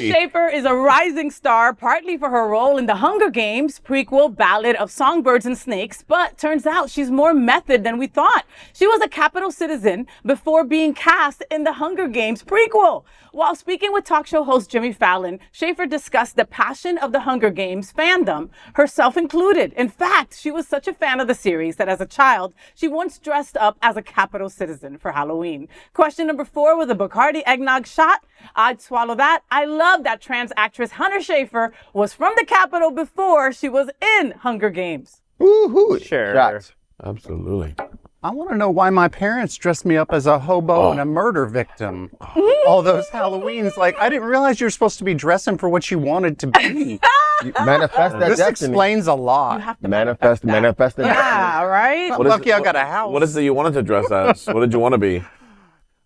Schafer is a rising star, partly for her role in the Hunger Games prequel Ballad of Songbirds and Snakes, but turns out she's more method than we thought. She was a capital citizen before being cast in the Hunger Games prequel. While speaking with talk show host Jimmy Fallon, Schafer discussed the passion of the Hunger Games fandom, herself included. In fact, she was such a fan of the series that as a child, she once dressed up as a capital citizen for Halloween. Question number 4 with a Bacardi eggnog shot. I'd swallow that. I love that trans actress Hunter Schafer was from the Capitol before she was in Hunger Games. Woohoo! Sure. Shots. Absolutely. I want to know why my parents dressed me up as a hobo and a murder victim. All those Halloweens, like, I didn't realize you were supposed to be dressing for what you wanted to be. Manifest that This destiny. explains a lot. You have to Manifest the destiny. Yeah, right? I'm lucky I got a house. What is it you wanted to dress as? What did you want to be?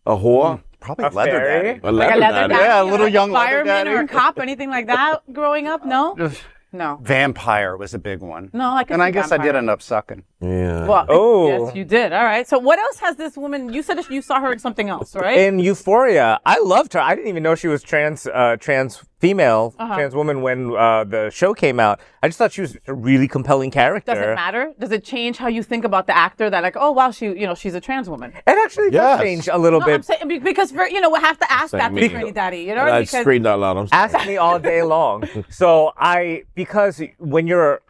A whore? Probably A leather fairy? daddy. A Like a leather daddy? Yeah, a little like young leather fireman daddy. or a cop, anything like that growing up? No? No. Vampire was a big one. No, I can And see I guess I vampire. did end up sucking. Yeah. Well, Oh. yes, you did. All right. So what else has this woman, you said that you saw her in something else, right? In Euphoria, I loved her. I didn't even know she was trans female, trans woman when the show came out. I just thought she was a really compelling character. Does it matter? Does it change how you think about the actor that like, oh, wow, she's a trans woman? It actually does Yes. change a little No, bit. I'm saying because we'll have to ask that to me. Trinity Daddy, you know? I Because screamed out loud. I'm sorry. Ask me all day long. So because when you're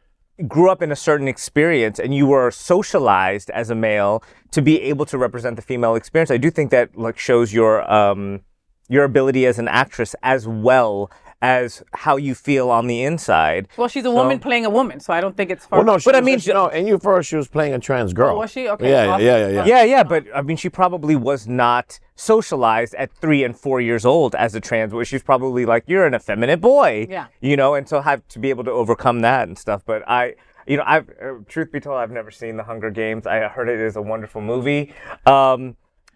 grew up in a certain experience and you were socialized as a male to be able to represent the female experience, I do think that like shows your ability as an actress as well as how you feel on the inside. well, she's a woman playing a woman, so I don't think it's far. Well, no, But I mean, in Euphoria, she was playing a trans girl. Oh, was she? Okay, Yeah, awesome. yeah. Yeah, but I mean, she probably was not socialized at 3 and 4 years old as a trans, where she's probably like, you're an effeminate boy, Yeah. and so have to be able to overcome that and stuff. But truth be told, I've never seen The Hunger Games. I heard it is a wonderful movie.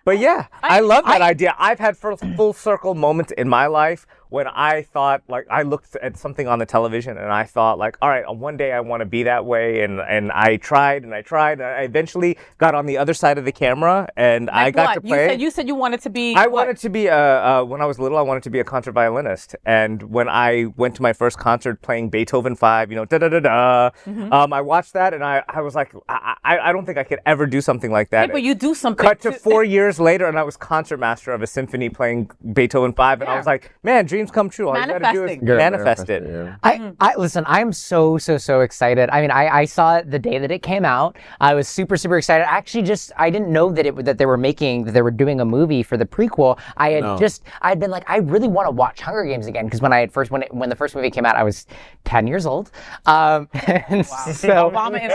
But yeah, I love that idea. I've had full circle moments in my life when I thought, like, I looked at something on the television and I thought, like, all right, one day I want to be that way. And I tried and I tried. And I eventually got on the other side of the camera and I got to play. You said you wanted to be. I wanted to be when I was little, I wanted to be a concert violinist. And when I went to my first concert playing Beethoven 5, da-da-da-da, I watched that and I was like, I don't think I could ever do something like that. But you do something. Cut to 4 years later, and I was concertmaster of a symphony playing Beethoven 5, and I was like, man, dreams come true. All you gotta do is Manifesting. manifest it. Yeah. I listen, I'm so excited. I mean, I saw it the day that it came out. I was super excited. Actually, I didn't know that they were doing a movie for the prequel. I'd been like, I really want to watch Hunger Games again, because when the first movie came out, I was 10 years old. And Obama in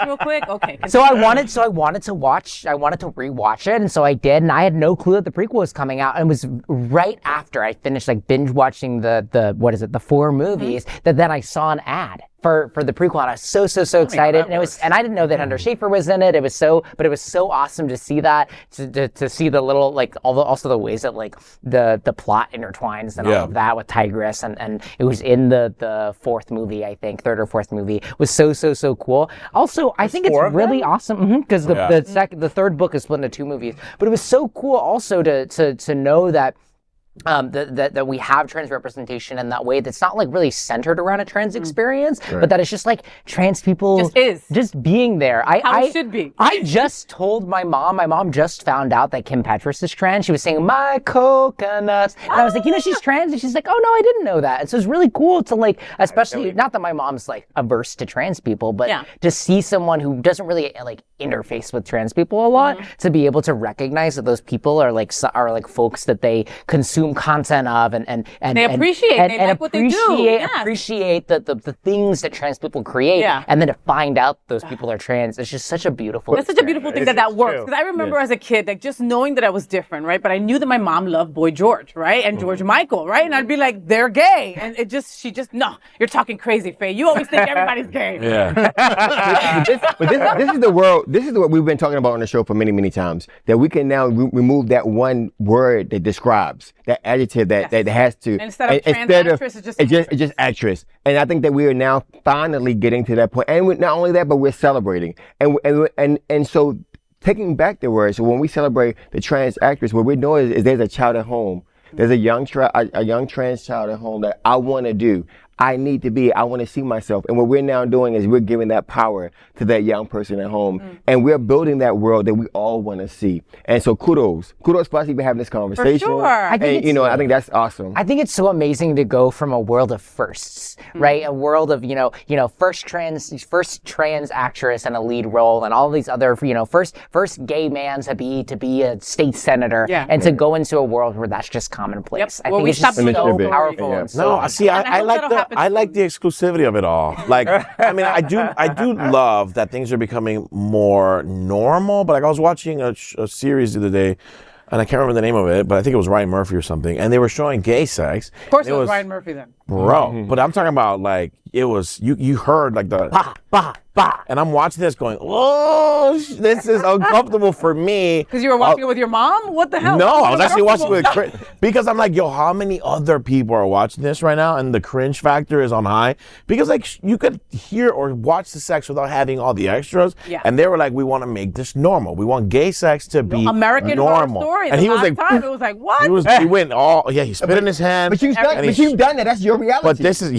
real quick. Okay. So I wanted to rewatch it, and so I did, and I had no clue that the prequel was coming out, and it was right after I finished like binge watching the 4 movies that then I saw an ad for the prequel, and I was so excited, and I didn't know that Hunter Schafer was in it. It was so awesome to see that, to see the little, like, also the ways that like the plot intertwines and all of that with Tigress, and it was in the 4th movie, I think, 3rd or 4th movie. It was so cool. Also, I think it's really awesome because the 3rd book is split into 2 movies, but it was so cool also to know that that we have trans representation in that way that's not like really centered around a trans experience, but that it's just like trans people just being there. It should be. I just told my mom just found out that Kim Petras is trans. She was saying my coconuts, and I was like, she's trans, and she's like, oh no, I didn't know that. And so it's really cool to like, especially not that my mom's like averse to trans people, but to see someone who doesn't really like interface with trans people a lot, to be able to recognize that those people are like folks that they consume content of and they appreciate what they do. Appreciate the things that trans people create, and then to find out those people are trans, it's just such a beautiful That's such a beautiful thing that works, because I remember as a kid, like, just knowing that I was different, right? But I knew that my mom loved Boy George, right? And George Michael, right? And I'd be like, they're gay, and no, you're talking crazy, Faye. You always think everybody's gay. This is the world. This is what we've been talking about on the show for many times. That we can now remove that one word that describes, that adjective that has to. And instead of trans actress, it's just actress. And I think that we are now finally getting to that point. And not only that, but we're celebrating. And so taking back the word. So when we celebrate the trans actress, what we're doing is there's a child at home There's a young trans child at home that I want to do. I need to be, I want to see myself. And what we're now doing is we're giving that power to that young person at home. And we're building that world that we all want to see. And so kudos for us even having this conversation. For sure. I think And, I think that's awesome. I think it's so amazing to go from a world of firsts, right? A world of, first trans actress in a lead role and all these other, first gay man to be a state senator and to go into a world where that's just commonplace. I think it's just so powerful. Yeah. And so No, see, I like the exclusivity of it all. Like, I mean, I do love that things are becoming more normal. But like, I was watching a series the other day, and I can't remember the name of it, but I think it was Ryan Murphy or something, and they were showing gay sex. Of course, it was Ryan Murphy then. Bro, but I'm talking about like it was you heard like the bah, bah, bah, and I'm watching this going, oh, this is uncomfortable for me. Because you were watching it with your mom? What the hell? No, I was actually watching it with because I'm like, yo, how many other people are watching this right now? And the cringe factor is on high because like you could hear or watch the sex without having all the extras. Yeah. And they were like, we want to make this normal. We want gay sex to be American normal. Horror Story. And he was like, time, it was like, what? he went all, he spit in his hand. But you've done that. That's your reality. But this is,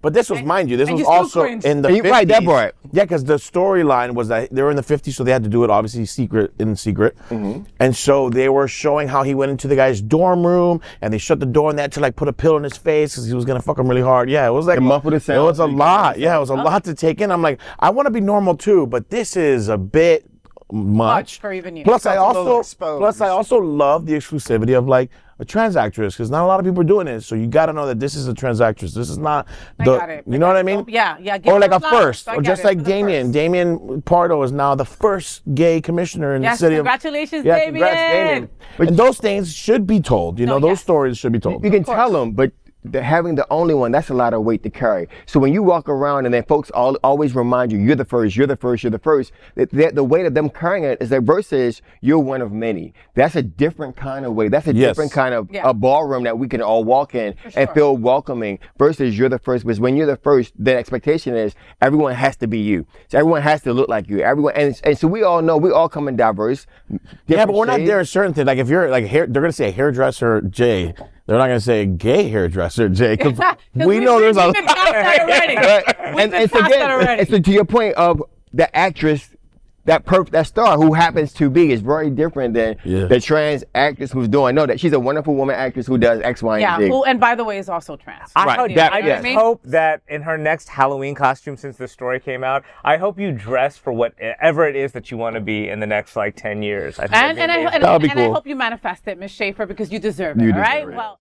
but this was, mind you, this was you still also cringe. in the 50s. Right, that part. Yeah, because the storyline was that they were in the 50s, so they had to do it obviously in secret. And so they were showing how he went into the guy's dorm room and they shut the door and they had to like put a pill in his face because he was going to fuck him really hard. Yeah, it was like, And muffle the sound. it was a lot. Yeah, it was a lot to take in. I'm like, I want to be normal too, but this is a bit much for even you. Plus, I Felt a little also exposed. love the exclusivity of like a trans actress because not a lot of people are doing it. So you got to know that this is a trans actress. This is not I got it. you know what I mean? Yeah. Or like a flowers. first, I or get just it, like for the Damien. first. Damien Pardo is now the first gay commissioner in the Yes, city congratulations, of. Yeah, Damien. congrats, Damien. And those things should be told. Those yes. stories should be told. You can tell them, but having the only one, that's a lot of weight to carry. So when you walk around and then folks always remind you, you're the first, you're the first, you're the first, the weight of them carrying it is that versus you're one of many. That's a different kind of weight. That's a different kind of a ballroom that we can all walk in and feel welcoming versus you're the first. Because when you're the first, the expectation is everyone has to be you. So everyone has to look like you. Everyone, and so we all know, we all come in diverse. Yeah, but we're not there in certain things. Like if you're like they're going to say hairdresser Jay. They're not going to say gay hairdresser, Jay, because we know there's a lot. And so to your point of the actress, that star who happens to be is very different than the trans actress who's doing. No, that she's a wonderful woman actress who does X, Y, and Z. Who, and by the way, is also trans. I just hope that in her next Halloween costume, since the story came out, I hope you dress for whatever it is that you want to be in the next like 10 years. I think And I That would be cool. hope you manifest it, Miss Schafer, because you deserve it. All right. Well.